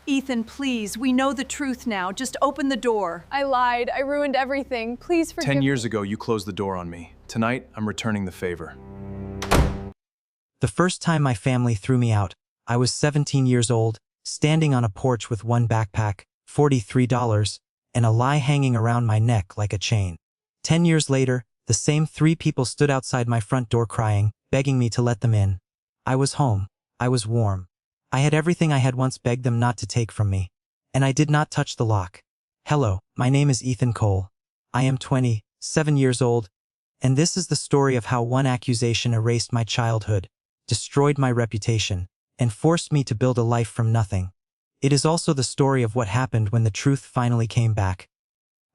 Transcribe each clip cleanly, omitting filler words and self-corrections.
Ethan, please, we know the truth now. Just open the door. I lied. I ruined everything. Please forgive 10 me. years ago, you closed the door on me. Tonight, I'm returning the favor. The first time my family threw me out, I was 17 years old, standing on a porch with one backpack, $43, and a lie hanging around my neck like a chain. 10 years later, the same 3 people stood outside my front door crying, begging me to let them in. I was home. I was warm. I had everything I had once begged them not to take from me. And I did not touch the lock. Hello, my name is Ethan Cole. I am 27 years old, and this is the story of how one accusation erased my childhood, destroyed my reputation, and forced me to build a life from nothing. It is also the story of what happened when the truth finally came back.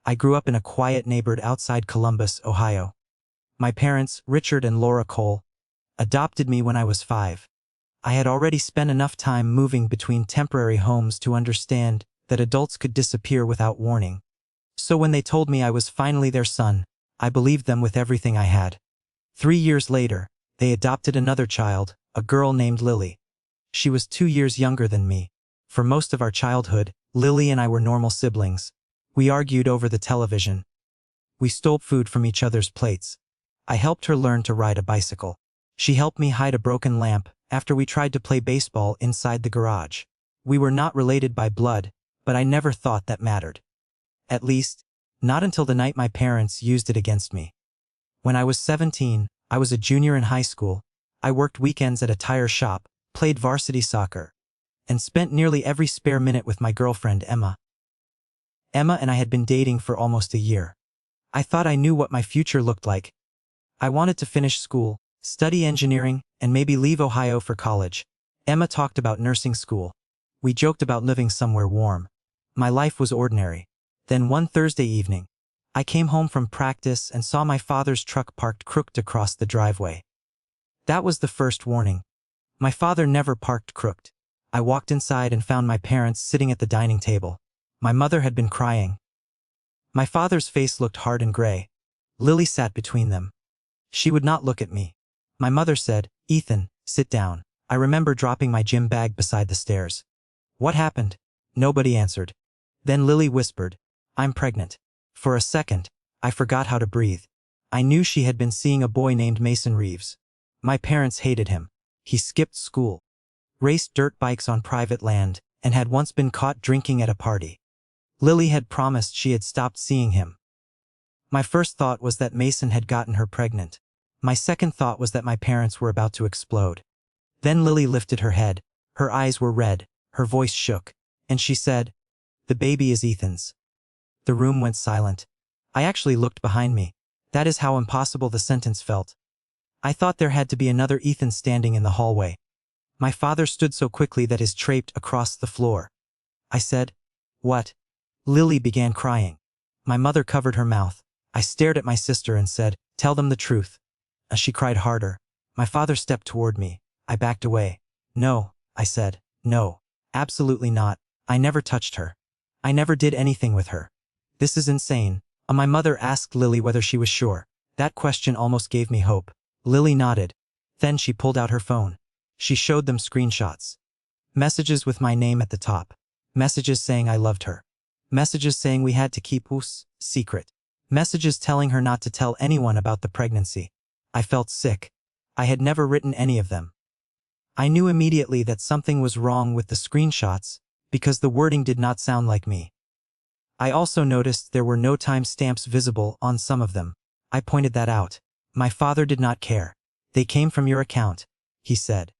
I grew up in a quiet neighborhood outside Columbus, Ohio. My parents, Richard and Laura Cole, adopted me when I was 5. I had already spent enough time moving between temporary homes to understand that adults could disappear without warning. So when they told me I was finally their son, I believed them with everything I had. 3 years later, they adopted another child, a girl named Lily. She was 2 years younger than me. For most of our childhood, Lily and I were normal siblings. We argued over the television. We stole food from each other's plates. I helped her learn to ride a bicycle. She helped me hide a broken lamp after we tried to play baseball inside the garage. We were not related by blood, but I never thought that mattered. At least, not until the night my parents used it against me. When I was 17, I was a junior in high school. I worked weekends at a tire shop, played varsity soccer, and spent nearly every spare minute with my girlfriend Emma. Emma and I had been dating for almost a year. I thought I knew what my future looked like. I wanted to finish school, study engineering, and maybe leave Ohio for college. Emma talked about nursing school. We joked about living somewhere warm. My life was ordinary. Then one Thursday evening, I came home from practice and saw my father's truck parked crooked across the driveway. That was the first warning. My father never parked crooked. I walked inside and found my parents sitting at the dining table. My mother had been crying. My father's face looked hard and gray. Lily sat between them. She would not look at me. My mother said, "Ethan, sit down." I remember dropping my gym bag beside the stairs. "What happened?" Nobody answered. Then Lily whispered, "I'm pregnant." For a second, I forgot how to breathe. I knew she had been seeing a boy named Mason Reeves. My parents hated him. He skipped school, raced dirt bikes on private land, and had once been caught drinking at a party. Lily had promised she had stopped seeing him. My first thought was that Mason had gotten her pregnant. My second thought was that my parents were about to explode. Then Lily lifted her head. Her eyes were red, her voice shook, and she said, "The baby is Ethan's." The room went silent. I actually looked behind me. That is how impossible the sentence felt. I thought there had to be another Ethan standing in the hallway. My father stood so quickly that his draped across the floor. I said, "What?" Lily began crying. My mother covered her mouth. I stared at my sister and said, "Tell them the truth." As she cried harder, my father stepped toward me. I backed away. "No," I said. "No, absolutely not. I never touched her. I never did anything with her. This is insane." My mother asked Lily whether she was sure. That question almost gave me hope. Lily nodded. Then she pulled out her phone. She showed them screenshots. Messages with my name at the top. Messages saying I loved her. Messages saying we had to keep us secret. Messages telling her not to tell anyone about the pregnancy. I felt sick. I had never written any of them. I knew immediately that something was wrong with the screenshots because the wording did not sound like me. I also noticed there were no timestamps visible on some of them. I pointed that out. My father did not care. "They came from your account," he said.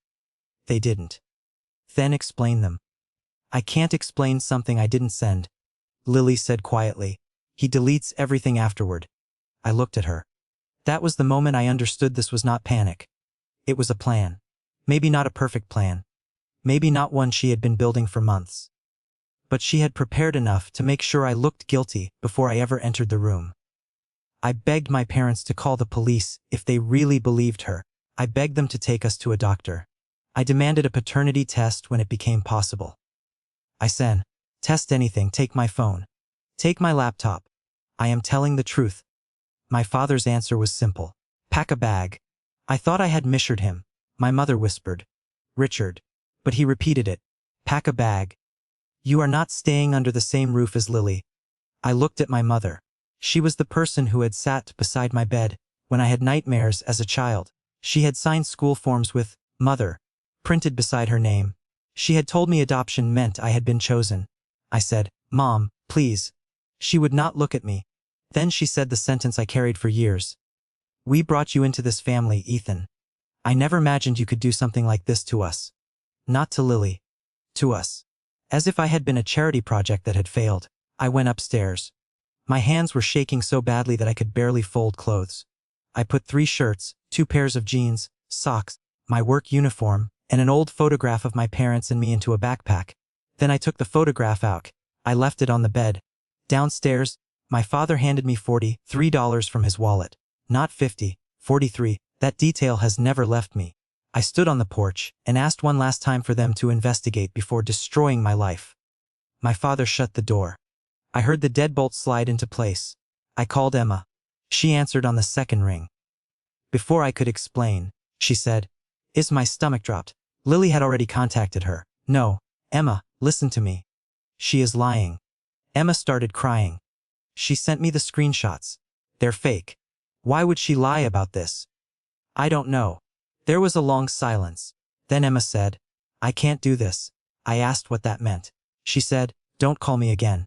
"They didn't." "Then explain them." "I can't explain something I didn't send," Lily said quietly. "He deletes everything afterward." I looked at her. That was the moment I understood this was not panic. It was a plan. Maybe not a perfect plan. Maybe not one she had been building for months. But she had prepared enough to make sure I looked guilty before I ever entered the room. I begged my parents to call the police if they really believed her. I begged them to take us to a doctor. I demanded a paternity test when it became possible. I said, "Test anything, take my phone. Take my laptop. I am telling the truth." My father's answer was simple. "Pack a bag." I thought I had misheard him. My mother whispered, "Richard." But he repeated it. "Pack a bag." You are not staying under the same roof as Lily. I looked at my mother. She was the person who had sat beside my bed when I had nightmares as a child. She had signed school forms with "Mother" printed beside her name. She had told me adoption meant I had been chosen. I said, "Mom, please." She would not look at me. Then she said the sentence I carried for years. "We brought you into this family, Ethan. I never imagined you could do something like this to us. Not to Lily. To us." As if I had been a charity project that had failed, I went upstairs. My hands were shaking so badly that I could barely fold clothes. I put 3 shirts, 2 pairs of jeans, socks, my work uniform, and an old photograph of my parents and me into a backpack. Then I took the photograph out. I left it on the bed. Downstairs, my father handed me $43 from his wallet. Not 50, 43. That detail has never left me. I stood on the porch and asked one last time for them to investigate before destroying my life. My father shut the door. I heard the deadbolt slide into place. I called Emma. She answered on the second ring. Before I could explain, she said, My stomach dropped. Lily had already contacted her. "No, Emma, listen to me. She is lying." Emma started crying. "She sent me the screenshots. They're fake. Why would she lie about this?" "I don't know." There was a long silence. Then Emma said, "I can't do this." I asked what that meant. She said, "Don't call me again."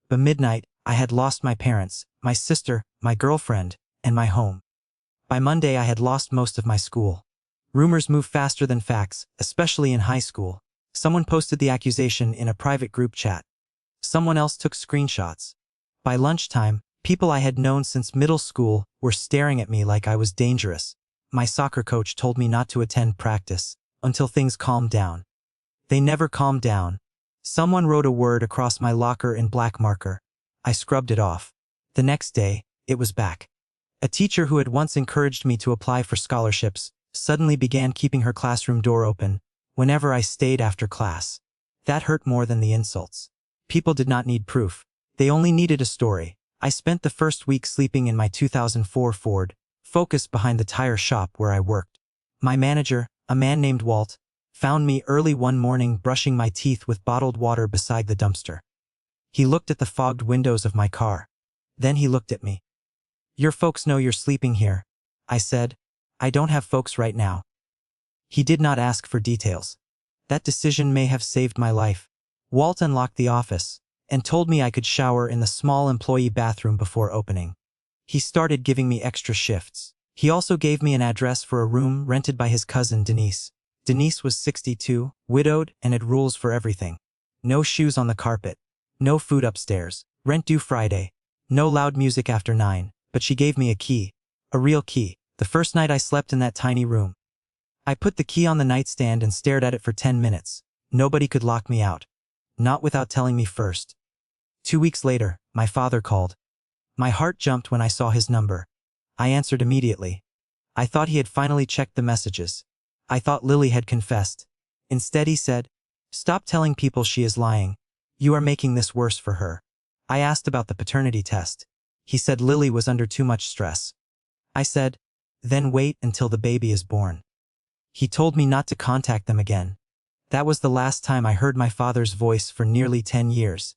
By midnight, I had lost my parents, my sister, my girlfriend, and my home. By Monday I had lost most of my school. Rumors move faster than facts, especially in high school. Someone posted the accusation in a private group chat. Someone else took screenshots. By lunchtime, people I had known since middle school were staring at me like I was dangerous. My soccer coach told me not to attend practice until things calmed down. They never calmed down. Someone wrote a word across my locker in black marker. I scrubbed it off. The next day, it was back. A teacher who had once encouraged me to apply for scholarships suddenly began keeping her classroom door open whenever I stayed after class. That hurt more than the insults. People did not need proof. They only needed a story. I spent the first week sleeping in my 2004 Ford Focus behind the tire shop where I worked. My manager, a man named Walt, found me early one morning brushing my teeth with bottled water beside the dumpster. He looked at the fogged windows of my car. Then he looked at me. "Your folks know you're sleeping here," I said. "I don't have folks right now." He did not ask for details. That decision may have saved my life. Walt unlocked the office and told me I could shower in the small employee bathroom before opening. He started giving me extra shifts. He also gave me an address for a room rented by his cousin Denise. Denise was 62, widowed, and had rules for everything. No shoes on the carpet. No food upstairs. Rent due Friday. No loud music after 9, but she gave me a key. A real key. The first night I slept in that tiny room. I put the key on the nightstand and stared at it for 10 minutes. Nobody could lock me out. Not without telling me first. 2 weeks later, my father called. My heart jumped when I saw his number. I answered immediately. I thought he had finally checked the messages. I thought Lily had confessed. Instead he said, "Stop telling people she is lying. You are making this worse for her." I asked about the paternity test. He said Lily was under too much stress. I said, "Then wait until the baby is born." He told me not to contact them again. That was the last time I heard my father's voice for nearly 10 years.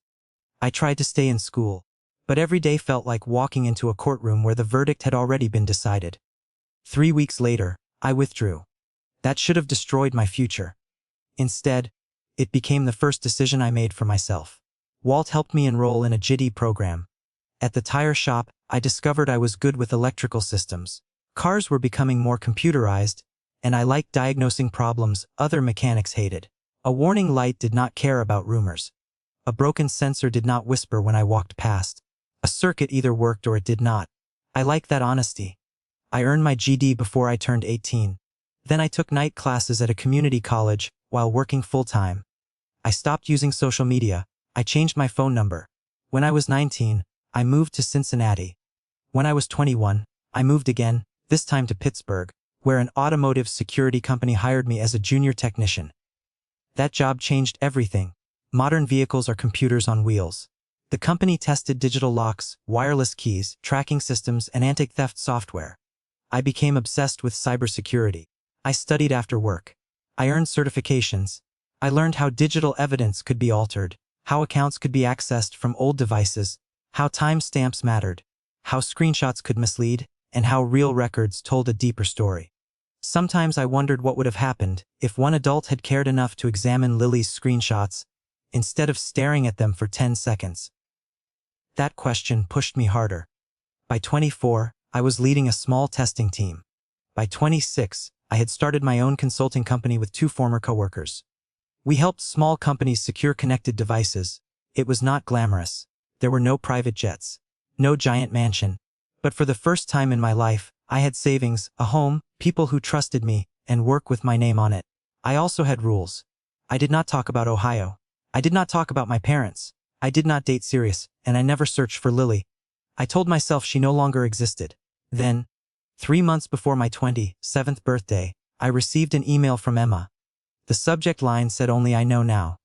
I tried to stay in school, but every day felt like walking into a courtroom where the verdict had already been decided. 3 weeks later, I withdrew. That should have destroyed my future. Instead, it became the first decision I made for myself. Walt helped me enroll in a GED program. At the tire shop, I discovered I was good with electrical systems. Cars were becoming more computerized, and I liked diagnosing problems other mechanics hated. A warning light did not care about rumors. A broken sensor did not whisper when I walked past. A circuit either worked or it did not. I liked that honesty. I earned my GED before I turned 18. Then I took night classes at a community college while working full-time. I stopped using social media. I changed my phone number. When I was 19, I moved to Cincinnati. When I was 21, I moved again, this time to Pittsburgh, where an automotive security company hired me as a junior technician. That job changed everything. Modern vehicles are computers on wheels. The company tested digital locks, wireless keys, tracking systems, and anti-theft software. I became obsessed with cybersecurity. I studied after work. I earned certifications. I learned how digital evidence could be altered, how accounts could be accessed from old devices, how timestamps mattered, how screenshots could mislead, and how real records told a deeper story. Sometimes I wondered what would have happened if one adult had cared enough to examine Lily's screenshots instead of staring at them for 10 seconds. That question pushed me harder. By 24, I was leading a small testing team. By 26, I had started my own consulting company with 2 former coworkers. We helped small companies secure connected devices. It was not glamorous. There were no private jets, no giant mansion. But for the first time in my life, I had savings, a home, people who trusted me, and work with my name on it. I also had rules. I did not talk about Ohio. I did not talk about my parents. I did not date Sirius, and I never searched for Lily. I told myself she no longer existed. Then, 3 months before my 27th birthday, I received an email from Emma. The subject line said only I know now.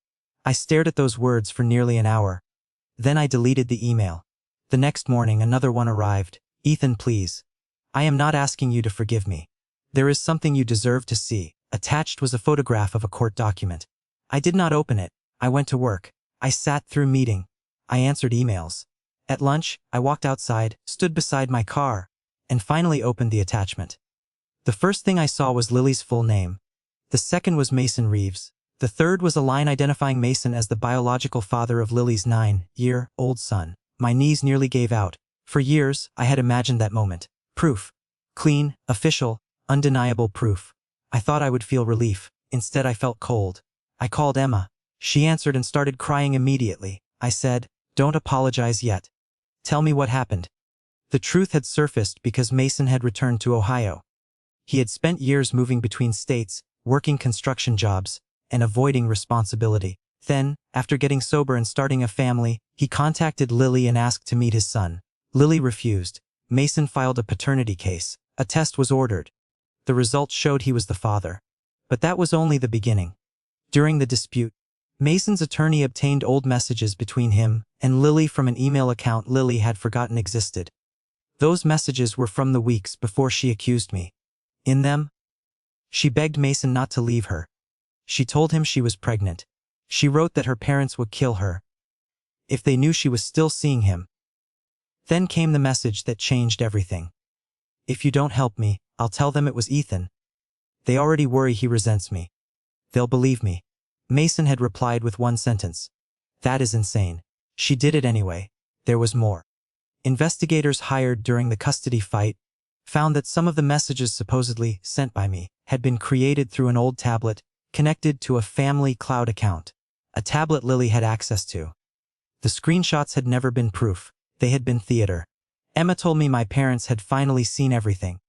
I stared at those words for nearly an hour. Then I deleted the email. The next morning another one arrived. Ethan, please. I am not asking you to forgive me. There is something you deserve to see. Attached was a photograph of a court document. I did not open it. I went to work. I sat through meeting. I answered emails. At lunch, I walked outside, stood beside my car, and finally opened the attachment. The first thing I saw was Lily's full name. The second was Mason Reeves. The third was a line identifying Mason as the biological father of Lily's 9-year-old son. My knees nearly gave out. For years, I had imagined that moment. Proof. Clean, official, undeniable proof. I thought I would feel relief. Instead, I felt cold. I called Emma. She answered and started crying immediately. I said, "Don't apologize yet. Tell me what happened." The truth had surfaced because Mason had returned to Ohio. He had spent years moving between states, working construction jobs, and avoiding responsibility. Then, after getting sober and starting a family, he contacted Lily and asked to meet his son. Lily refused. Mason filed a paternity case. A test was ordered. The results showed he was the father. But that was only the beginning. During the dispute, Mason's attorney obtained old messages between him and Lily from an email account Lily had forgotten existed. Those messages were from the weeks before she accused me. In them, she begged Mason not to leave her. She told him she was pregnant. She wrote that her parents would kill her if they knew she was still seeing him. Then came the message that changed everything. "If you don't help me, I'll tell them it was Ethan. They already worry he resents me. They'll believe me." Mason had replied with one sentence. "That is insane." She did it anyway. There was more. Investigators hired during the custody fight found that some of the messages supposedly sent by me had been created through an old tablet connected to a family cloud account, a tablet Lily had access to. The screenshots had never been proof. They had been theater. Emma told me my parents had finally seen everything.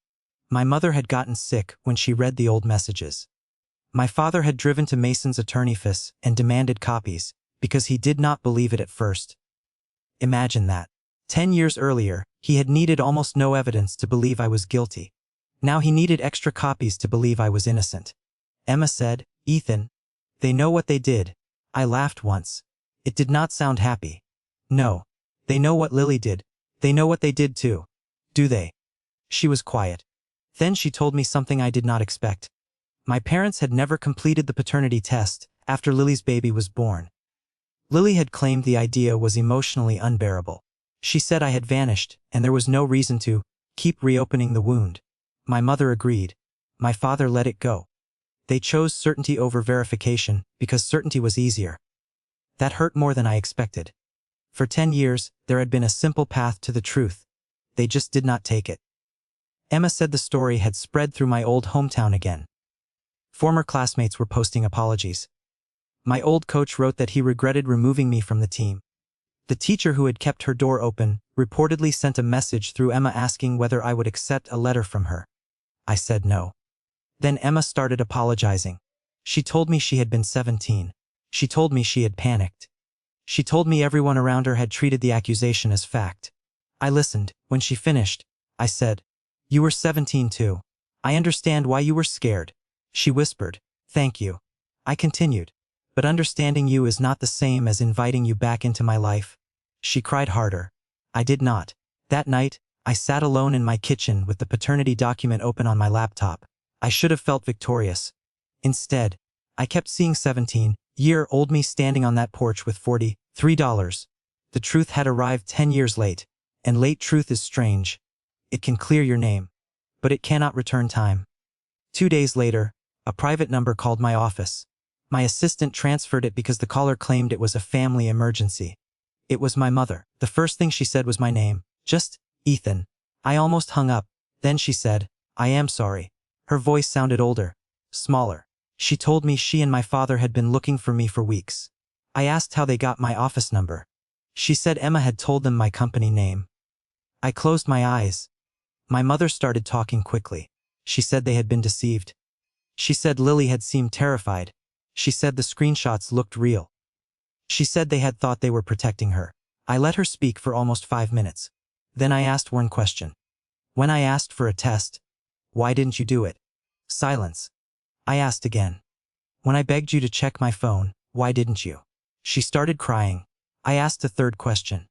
My mother had gotten sick when she read the old messages. My father had driven to Mason's attorney office and demanded copies because he did not believe it at first. Imagine that. 10 years earlier, he had needed almost no evidence to believe I was guilty. Now he needed extra copies to believe I was innocent. Emma said, "Ethan, they know what they did." I laughed once. It did not sound happy. "No. They know what Lily did. They know what they did too. Do they?" She was quiet. Then she told me something I did not expect. My parents had never completed the paternity test after Lily's baby was born. Lily had claimed the idea was emotionally unbearable. She said I had vanished and there was no reason to keep reopening the wound. My mother agreed. My father let it go. They chose certainty over verification because certainty was easier. That hurt more than I expected. For 10 years, there had been a simple path to the truth. They just did not take it. Emma said the story had spread through my old hometown again. Former classmates were posting apologies. My old coach wrote that he regretted removing me from the team. The teacher who had kept her door open reportedly sent a message through Emma asking whether I would accept a letter from her. I said no. Then Emma started apologizing. She told me she had been 17. She told me she had panicked. She told me everyone around her had treated the accusation as fact. I listened. When she finished, I said, "You were 17 too. I understand why you were scared." She whispered, "Thank you." I continued, "But understanding you is not the same as inviting you back into my life." She cried harder. I did not. That night, I sat alone in my kitchen with the paternity document open on my laptop. I should have felt victorious. Instead, I kept seeing 17-year-old me standing on that porch with 40 $3. The truth had arrived 10 years late, and late truth is strange. It can clear your name, but it cannot return time. 2 days later, a private number called my office. My assistant transferred it because the caller claimed it was a family emergency. It was my mother. The first thing she said was my name. Just, Ethan. I almost hung up. Then she said, I am sorry. Her voice sounded older, smaller. She told me she and my father had been looking for me for weeks. I asked how they got my office number. She said Emma had told them my company name. I closed my eyes. My mother started talking quickly. She said they had been deceived. She said Lily had seemed terrified. She said the screenshots looked real. She said they had thought they were protecting her. I let her speak for almost 5 minutes. Then I asked one question. When I asked for a test, why didn't you do it? Silence. I asked again. When I begged you to check my phone, why didn't you? She started crying. I asked a third question.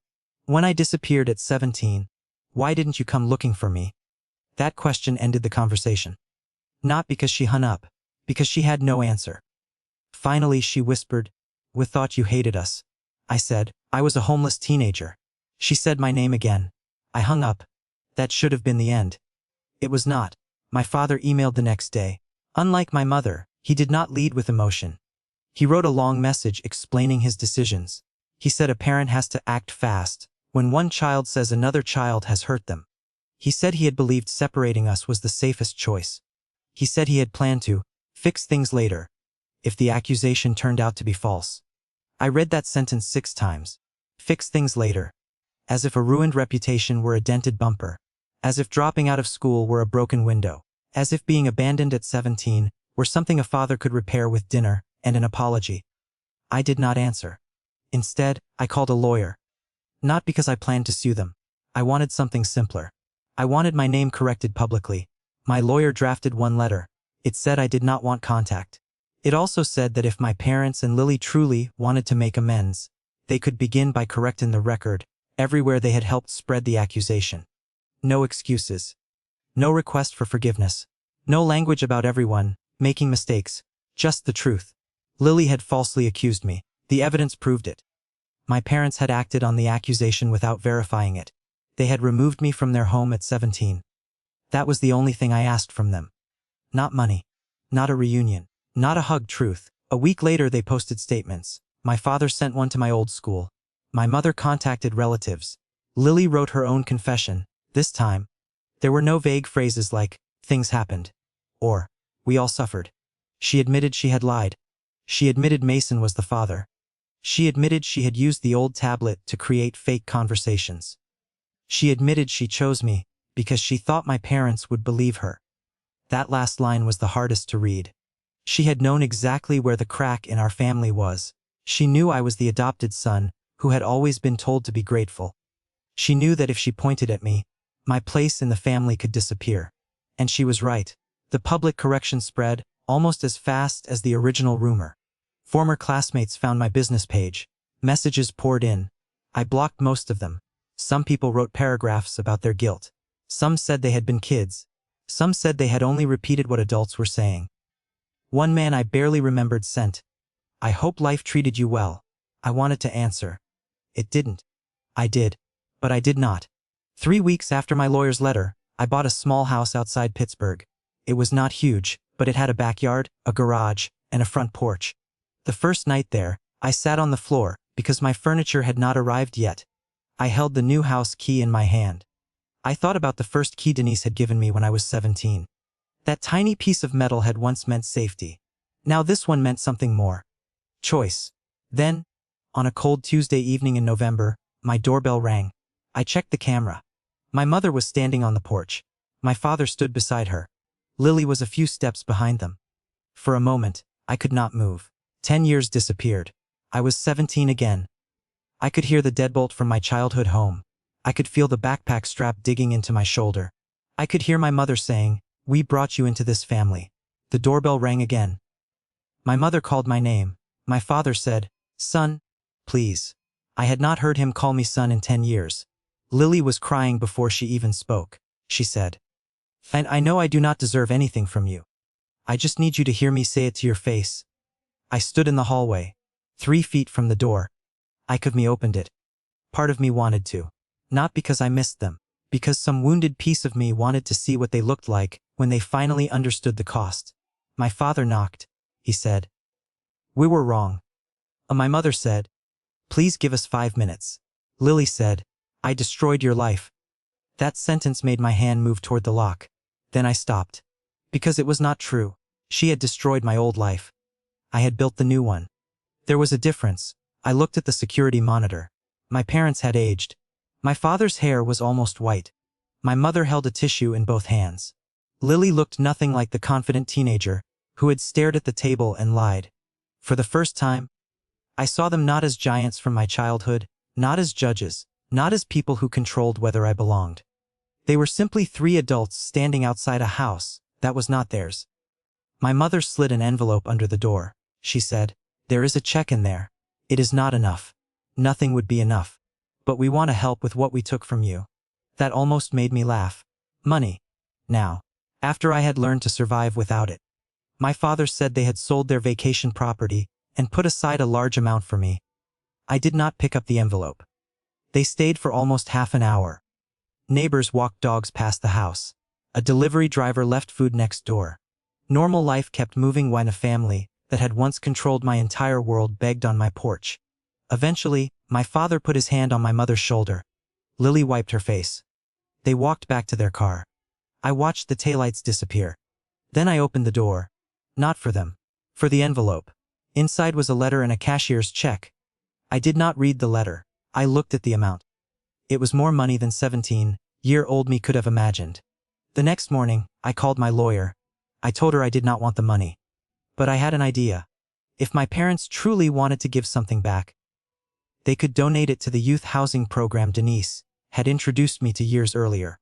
When I disappeared at 17, why didn't you come looking for me? That question ended the conversation. Not because she hung up, because she had no answer. Finally she whispered, We thought you hated us. I said, I was a homeless teenager. She said my name again. I hung up. That should have been the end. It was not. My father emailed the next day. Unlike my mother, he did not lead with emotion. He wrote a long message explaining his decisions. He said a parent has to act fast when one child says another child has hurt them. He said he had believed separating us was the safest choice. He said he had planned to fix things later if the accusation turned out to be false. I read that sentence 6 times. Fix things later. As if a ruined reputation were a dented bumper. As if dropping out of school were a broken window. As if being abandoned at 17 were something a father could repair with dinner and an apology. I did not answer. Instead, I called a lawyer. Not because I planned to sue them. I wanted something simpler. I wanted my name corrected publicly. My lawyer drafted one letter. It said I did not want contact. It also said that if my parents and Lily truly wanted to make amends, they could begin by correcting the record everywhere they had helped spread the accusation. No excuses. No request for forgiveness. No language about everyone making mistakes. Just the truth. Lily had falsely accused me. The evidence proved it. My parents had acted on the accusation without verifying it. They had removed me from their home at 17. That was the only thing I asked from them. Not money. Not a reunion. Not a hug. Truth. A week later they posted statements. My father sent one to my old school. My mother contacted relatives. Lily wrote her own confession. This time, there were no vague phrases like, things happened. Or, we all suffered. She admitted she had lied. She admitted Mason was the father. She admitted she had used the old tablet to create fake conversations. She admitted she chose me because she thought my parents would believe her. That last line was the hardest to read. She had known exactly where the crack in our family was. She knew I was the adopted son who had always been told to be grateful. She knew that if she pointed at me, my place in the family could disappear. And she was right. The public correction spread almost as fast as the original rumor. Former classmates found my business page. Messages poured in. I blocked most of them. Some people wrote paragraphs about their guilt. Some said they had been kids. Some said they had only repeated what adults were saying. One man I barely remembered sent, I hope life treated you well. I wanted to answer. It didn't. I did. But I did not. 3 weeks after my lawyer's letter, I bought a small house outside Pittsburgh. It was not huge, but it had a backyard, a garage, and a front porch. The first night there, I sat on the floor because my furniture had not arrived yet. I held the new house key in my hand. I thought about the first key Denise had given me when I was 17. That tiny piece of metal had once meant safety. Now this one meant something more. Choice. Then, on a cold Tuesday evening in November, my doorbell rang. I checked the camera. My mother was standing on the porch. My father stood beside her. Lily was a few steps behind them. For a moment, I could not move. 10 years disappeared. I was 17 again. I could hear the deadbolt from my childhood home. I could feel the backpack strap digging into my shoulder. I could hear my mother saying, "We brought you into this family." The doorbell rang again. My mother called my name. My father said, "Son, please." I had not heard him call me son in 10 years. Lily was crying before she even spoke. She said, "And I know I do not deserve anything from you. I just need you to hear me say it to your face." I stood in the hallway, 3 feet from the door. of me opened it. Part of me wanted to. Not because I missed them, because some wounded piece of me wanted to see what they looked like when they finally understood the cost. My father knocked. He said, "We were wrong." My mother said, "Please give us 5 minutes." Lily said, "I destroyed your life." That sentence made my hand move toward the lock. Then I stopped. Because it was not true. She had destroyed my old life. I had built the new one. There was a difference. I looked at the security monitor. My parents had aged. My father's hair was almost white. My mother held a tissue in both hands. Lily looked nothing like the confident teenager who had stared at the table and lied. For the first time, I saw them not as giants from my childhood, not as judges, not as people who controlled whether I belonged. They were simply 3 adults standing outside a house that was not theirs. My mother slid an envelope under the door. She said, "There is a check in there. It is not enough. Nothing would be enough. But we want to help with what we took from you." That almost made me laugh. Money. Now. After I had learned to survive without it. My father said they had sold their vacation property and put aside a large amount for me. I did not pick up the envelope. They stayed for almost half an hour. Neighbors walked dogs past the house. A delivery driver left food next door. Normal life kept moving when a family that had once controlled my entire world begged on my porch. Eventually, my father put his hand on my mother's shoulder. Lily wiped her face. They walked back to their car. I watched the taillights disappear. Then I opened the door. Not for them. For the envelope. Inside was a letter and a cashier's check. I did not read the letter. I looked at the amount. It was more money than 17-year-old me could have imagined. The next morning, I called my lawyer. I told her I did not want the money. But I had an idea. If my parents truly wanted to give something back, they could donate it to the youth housing program Denise had introduced me to years earlier.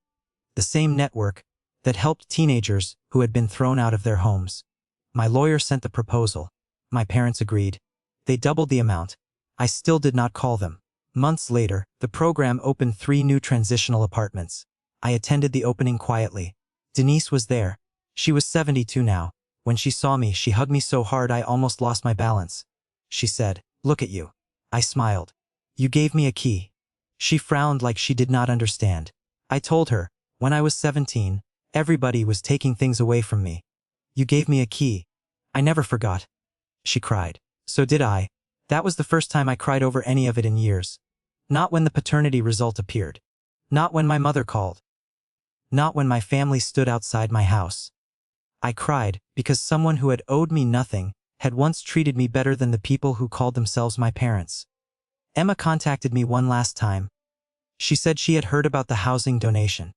The same network that helped teenagers who had been thrown out of their homes. My lawyer sent the proposal. My parents agreed. They doubled the amount. I still did not call them. Months later, the program opened 3 new transitional apartments. I attended the opening quietly. Denise was there. She was 72 now. When she saw me, she hugged me so hard I almost lost my balance. She said, "Look at you." I smiled. "You gave me a key." She frowned like she did not understand. I told her, when I was 17, everybody was taking things away from me. "You gave me a key. I never forgot." She cried. So did I. That was the first time I cried over any of it in years. Not when the paternity result appeared. Not when my mother called. Not when my family stood outside my house. I cried because someone who had owed me nothing had once treated me better than the people who called themselves my parents. Emma contacted me one last time. She said she had heard about the housing donation.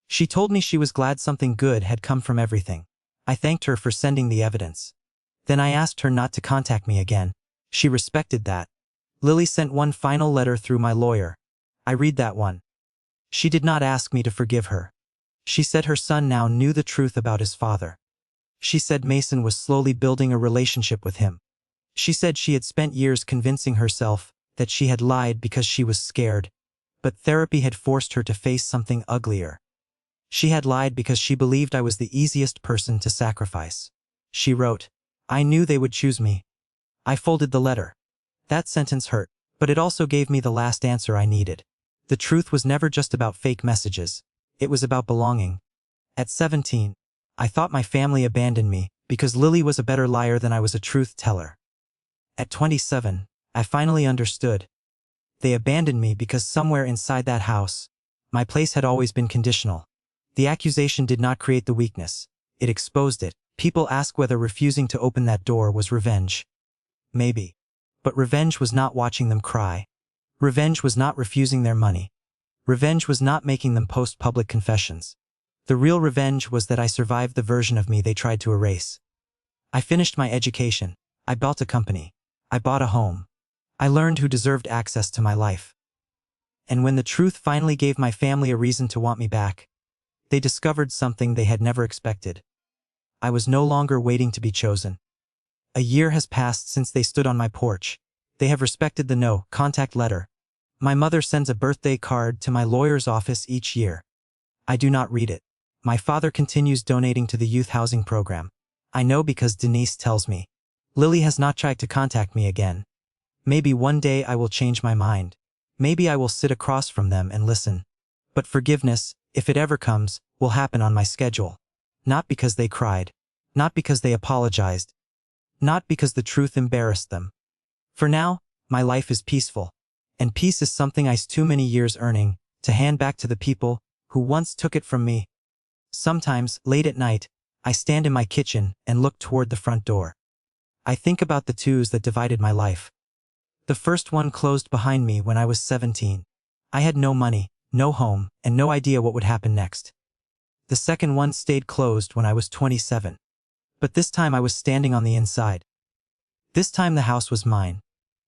She told me she was glad something good had come from everything. I thanked her for sending the evidence. Then I asked her not to contact me again. She respected that. Lily sent one final letter through my lawyer. I read that one. She did not ask me to forgive her. She said her son now knew the truth about his father. She said Mason was slowly building a relationship with him. She said she had spent years convincing herself that she had lied because she was scared, but therapy had forced her to face something uglier. She had lied because she believed I was the easiest person to sacrifice. She wrote, "I knew they would choose me." I folded the letter. That sentence hurt, but it also gave me the last answer I needed. The truth was never just about fake messages. It was about belonging. At 17, I thought my family abandoned me because Lily was a better liar than I was a truth teller. At 27, I finally understood. They abandoned me because somewhere inside that house, my place had always been conditional. The accusation did not create the weakness. It exposed it. People ask whether refusing to open that door was revenge. Maybe. But revenge was not watching them cry. Revenge was not refusing their money. Revenge was not making them post public confessions. The real revenge was that I survived the version of me they tried to erase. I finished my education. I built a company. I bought a home. I learned who deserved access to my life. And when the truth finally gave my family a reason to want me back, they discovered something they had never expected. I was no longer waiting to be chosen. A year has passed since they stood on my porch. They have respected the no contact letter. My mother sends a birthday card to my lawyer's office each year. I do not read it. My father continues donating to the youth housing program. I know because Denise tells me. Lily has not tried to contact me again. Maybe one day I will change my mind. Maybe I will sit across from them and listen. But forgiveness, if it ever comes, will happen on my schedule. Not because they cried. Not because they apologized. Not because the truth embarrassed them. For now, my life is peaceful. And peace is something I spent too many years earning to hand back to the people who once took it from me. Sometimes, late at night, I stand in my kitchen and look toward the front door. I think about the twos that divided my life. The first one closed behind me when I was 17. I had no money, no home, and no idea what would happen next. The second one stayed closed when I was 27. But this time I was standing on the inside. This time the house was mine.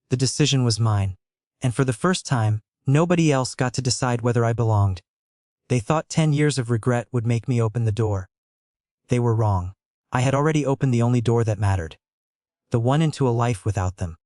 The decision was mine. And for the first time, nobody else got to decide whether I belonged. They thought 10 years of regret would make me open the door. They were wrong. I had already opened the only door that mattered. The one into a life without them.